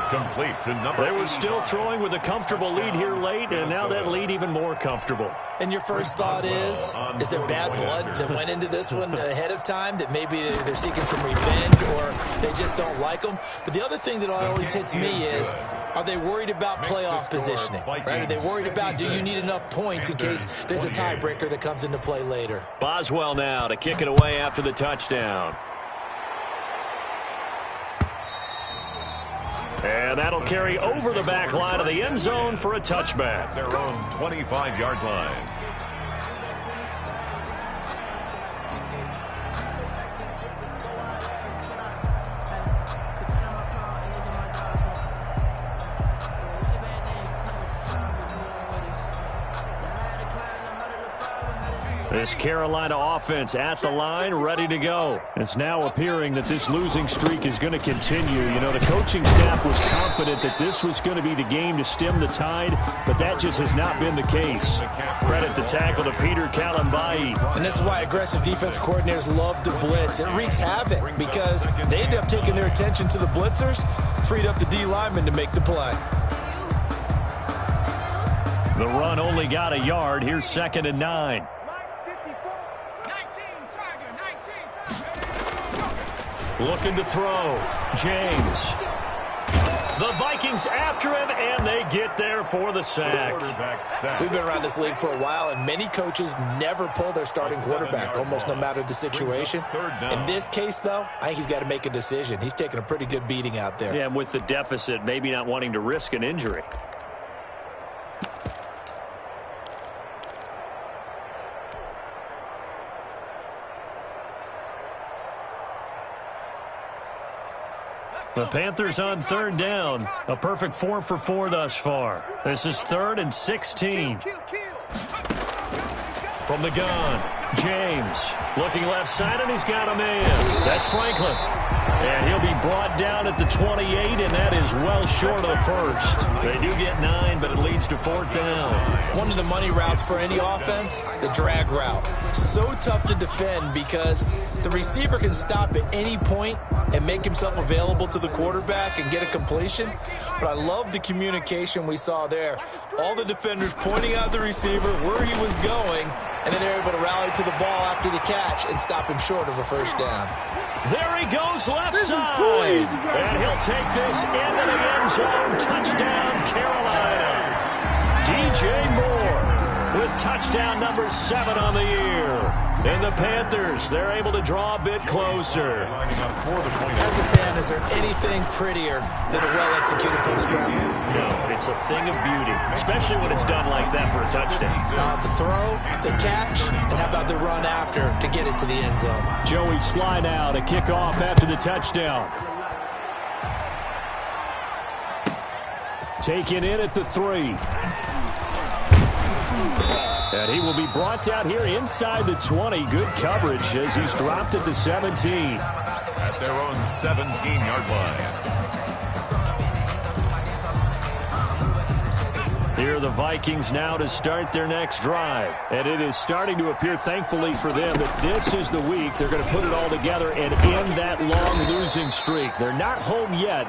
Complete to number. They were still throwing with a comfortable lead here late, and now that lead even more comfortable. And your first thought is there bad blood that went into this one ahead of time, that maybe they're seeking some revenge or they just don't like them? But the other thing that always hits me is, are they worried about playoff positioning? Right? Are they worried about, do you need enough points in case there's a tiebreaker that comes into play later? Boswell now to kick it away after the touchdown. And that'll carry over the back line of the end zone for a touchback. Their own 25-yard line. This Carolina offense at the line, ready to go. It's now appearing that this losing streak is going to continue. You know, the coaching staff was confident that this was going to be the game to stem the tide, but that just has not been the case. Credit the tackle to Peter Kalambai. And this is why aggressive defense coordinators love to blitz. It wreaks havoc because they end up taking their attention to the blitzers, freed up the D lineman to make the play. The run only got a yard. Here's 2nd and 9. Looking to throw. James. The Vikings after him, and they get there for the sack. We've been around this league for a while, and many coaches never pull their starting quarterback, almost no matter the situation. In this case, though, I think he's got to make a decision. He's taking a pretty good beating out there. Yeah, with the deficit, maybe not wanting to risk an injury. The Panthers on 3rd down. A perfect 4 for 4 thus far. This is 3rd and 16. From the gun, James. Looking left side, and he's got a man. That's Franklin. And he'll be brought down at the 28, and that is well short of the first. They do get 9, but it leads to 4th down. One of the money routes for any offense, the drag route. So tough to defend because the receiver can stop at any point and make himself available to the quarterback and get a completion. But I love the communication we saw there. All the defenders pointing out the receiver where he was going, and then they're able to rally to the ball after the catch and stop him short of a first down. There he goes left side. And he'll take this into the end zone. Touchdown, Carolina. DJ Moore with touchdown number 7 on the year. And the Panthers, they're able to draw a bit closer. As a fan, is there anything prettier than a well-executed post grab? No, it's a thing of beauty, especially when it's done like that for a touchdown. The throw, the catch, and how about the run after to get it to the end zone? Joey Sly now to kick off after the touchdown. Taken in at the 3. And he will be brought down here inside the 20. Good coverage as he's dropped at the 17. At their own 17-yard line. Here are the Vikings now to start their next drive. And it is starting to appear, thankfully for them, that this is the week they're going to put it all together and end that long losing streak. They're not home yet,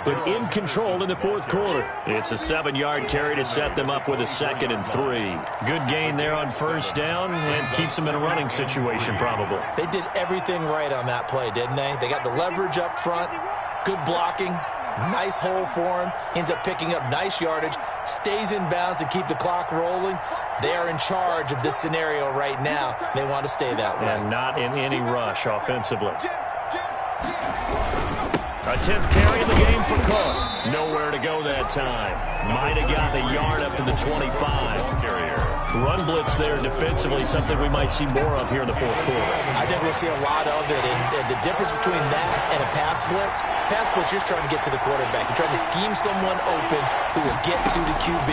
but in control in the fourth quarter. It's a 7-yard carry to set them up with a 2nd and 3. Good gain there on first down and keeps them in a running situation probably. They did everything right on that play, didn't they? They got the leverage up front, good blocking, nice hole for him, ends up picking up nice yardage, stays in bounds to keep the clock rolling. They are in charge of this scenario right now. They want to stay that way. And not in any rush offensively. A 10th carry in the game for Cook. Nowhere to go that time. Might have got the yard up to the 25. Run blitz there defensively, something we might see more of here in the fourth quarter. I think we'll see a lot of it. And the difference between that and a pass blitz, you're trying to get to the quarterback. You're trying to scheme someone open who will get to the QB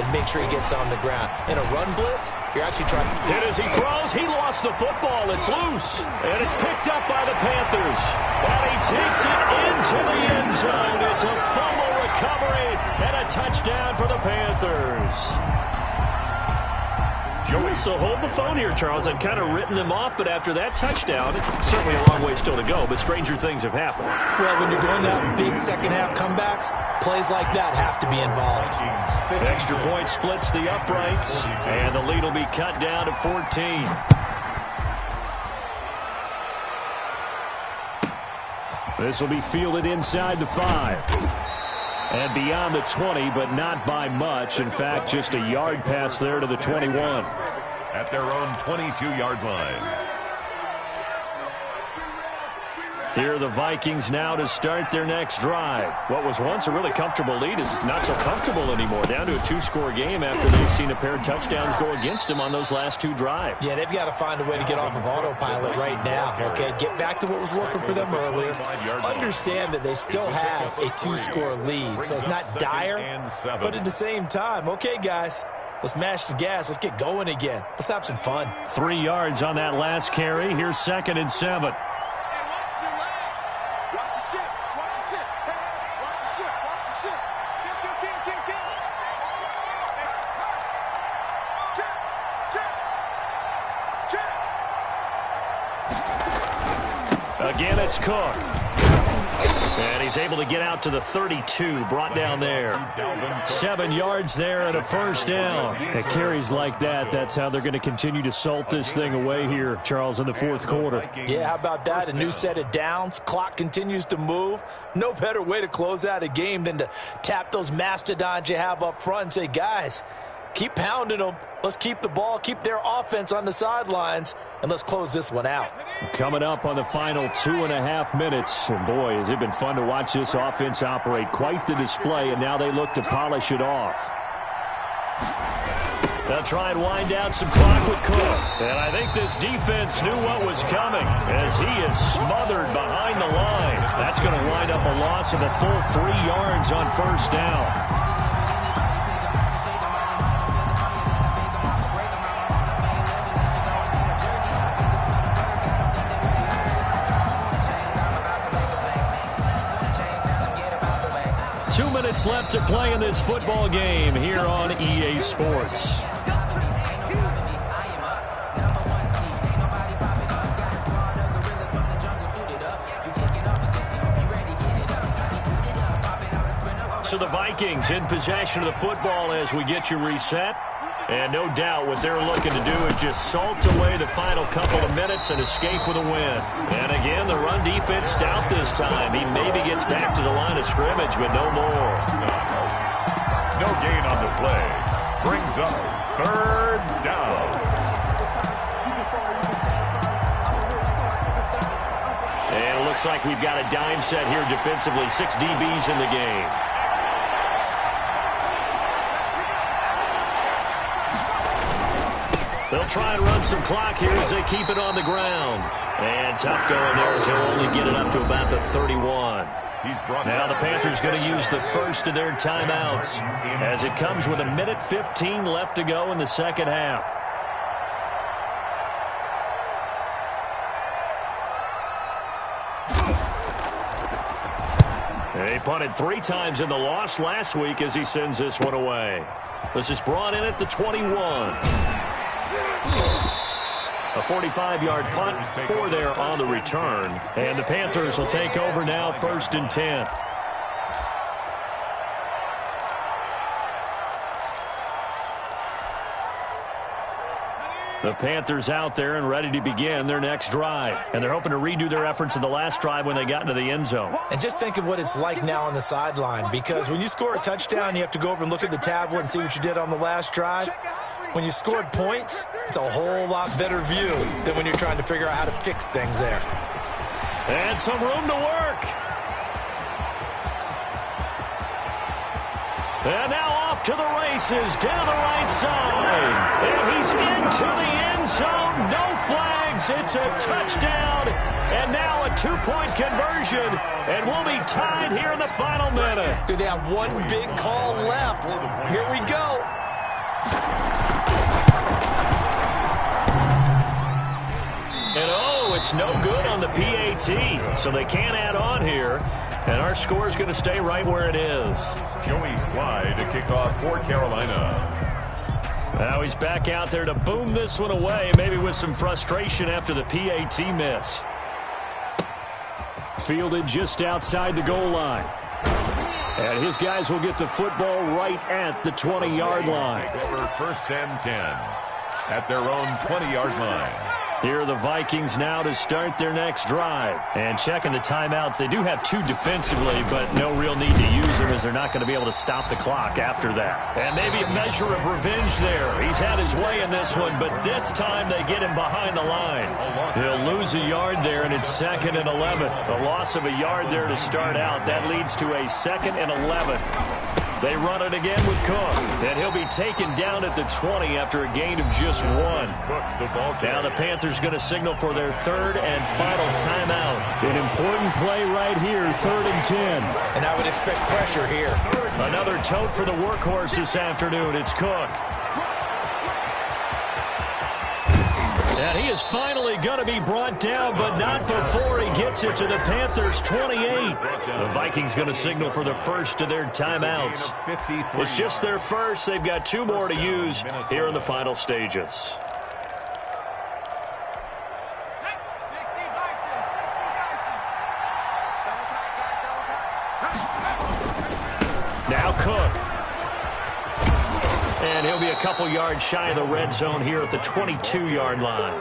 and make sure he gets on the ground. In a run blitz, you're actually trying to... Hit as he throws. He lost the football. It's loose. And it's picked up by the Panthers. And he takes it into the end zone. It's a fumble recovery and a touchdown for the Panthers. So hold the phone here, Charles. I've kind of written them off, but after that touchdown, it's certainly a long way still to go, but stranger things have happened. Well, when you're doing that big second-half comebacks, plays like that have to be involved. Extra point splits the uprights, and the lead will be cut down to 14. This will be fielded inside the 5. And beyond the 20, but not by much. In fact, just a yard pass there to the 21. At their own 22-yard line. Here are the Vikings now to start their next drive. What was once a really comfortable lead is not so comfortable anymore. Down to a 2-score game after they've seen a pair of touchdowns go against them on those last 2 drives. Yeah, they've got to find a way to get off of autopilot right now, okay? Get back to what was working for them earlier. Understand that they still have a 2-score lead, so it's not dire, but at the same time, okay, guys, let's mash the gas. Let's get going again. Let's have some fun. 3 yards on that last carry. Here's 2nd and 7. Again, it's Cook. And he's able to get out to the 32, brought down there. 7 yards there and a first down. At carries like that, that's how they're going to continue to salt this thing away here, Charles, in the fourth quarter. Yeah, how about that? A new set of downs. Clock continues to move. No better way to close out a game than to tap those mastodons you have up front and say, guys, keep pounding them. Let's keep the ball, keep their offense on the sidelines, and let's close this one out. Coming up on the final 2.5 minutes. And boy, has it been fun to watch this offense operate. Quite the display, and now they look to polish it off. They'll try and wind down some clock with Cook. And I think this defense knew what was coming as he is smothered behind the line. That's going to wind up a loss of a full 3 yards on first down. 2 minutes left to play in this football game here on EA Sports. So the Vikings in possession of the football as we get you reset. And no doubt what they're looking to do is just salt away the final couple of minutes and escape with a win. And again, the run defense stout this time. He maybe gets back to the line of scrimmage, but no more. No gain on the play. brings up third down. And it looks like we've got a dime set here defensively. 6 DBs in the game. They'll try and run some clock here as they keep it on the ground. And tough going there as he'll only get it up to about the 31. Now the Panthers going to use the first of their timeouts as it comes with 1:15 left to go in the second half. He punted 3 times in the loss last week as he sends this one away. This is brought in at the 21. A 45-yard punt for there on the return. And the Panthers will take over now, 1st and 10. The Panthers out there and ready to begin their next drive. And they're hoping to redo their efforts in the last drive when they got into the end zone. And just think of what it's like now on the sideline, because when you score a touchdown, you have to go over and look at the tablet and see what you did on the last drive. When you scored points, it's a whole lot better view than when you're trying to figure out how to fix things there. And some room to work. And now off to the races down the right side. And he's into the end zone. No flags. It's a touchdown. And now a 2-point conversion. And we'll be tied here in the final minute. Do they have one big call left? Here we go. And oh, it's no good on the PAT. So they can't add on here. And our score is going to stay right where it is. Joey Slye to kick off for Carolina. Now he's back out there to boom this one away, maybe with some frustration after the PAT miss. Fielded just outside the goal line. And his guys will get the football right at the 20-yard line. Over 1st and 10 at their own 20-yard line. Here are the Vikings now to start their next drive. And checking the timeouts, they do have 2 defensively, but no real need to use them as they're not going to be able to stop the clock after that. And maybe a measure of revenge there. He's had his way in this one, but this time they get him behind the line. He'll lose a yard there, and it's 2nd and 11. The loss of a yard there to start out. That leads to a 2nd and 11. They run it again with Cook, and he'll be taken down at the 20 after a gain of just 1. Now the Panthers going to signal for their 3rd and final timeout. An important play right here, 3rd and 10. And I would expect pressure here. Another tote for the workhorse this afternoon. It's Cook. And he is finally going to be brought down, but not before he gets it to the Panthers' 28. The Vikings going to signal for the first of their timeouts. It's just their first. They've got 2 more to use here in the final stages. Now Cook. And he'll be a couple yards shy of the red zone here at the 22-yard line.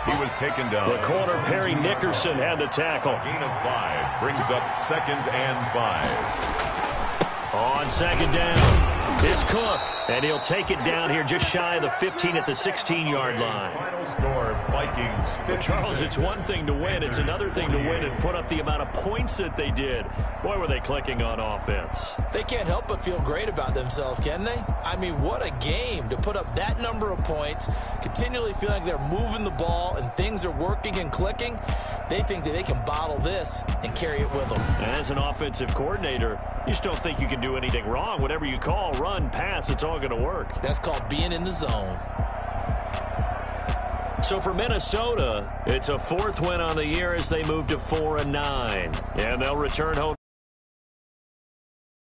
He was taken down. The corner, Perry Nickerson, had the tackle. Gain of 5 brings up 2nd and 5. On 2nd down, it's Cook. And he'll take it down here just shy of the 15 at the 16-yard line. Final score, Vikings 56. Charles, it's one thing to win. It's another thing to win and put up the amount of points that they did. Boy, were they clicking on offense. They can't help but feel great about themselves, can they? I mean, what a game to put up that number of points, continually feeling like they're moving the ball and things are working and clicking. They think that they can bottle this and carry it with them. And as an offensive coordinator, you just don't think you can do anything wrong. Whatever you call, run, pass, it's all going to work. That's called being in the zone. So for Minnesota, it's a 4th win on the year as they move to 4-9. And they'll return home.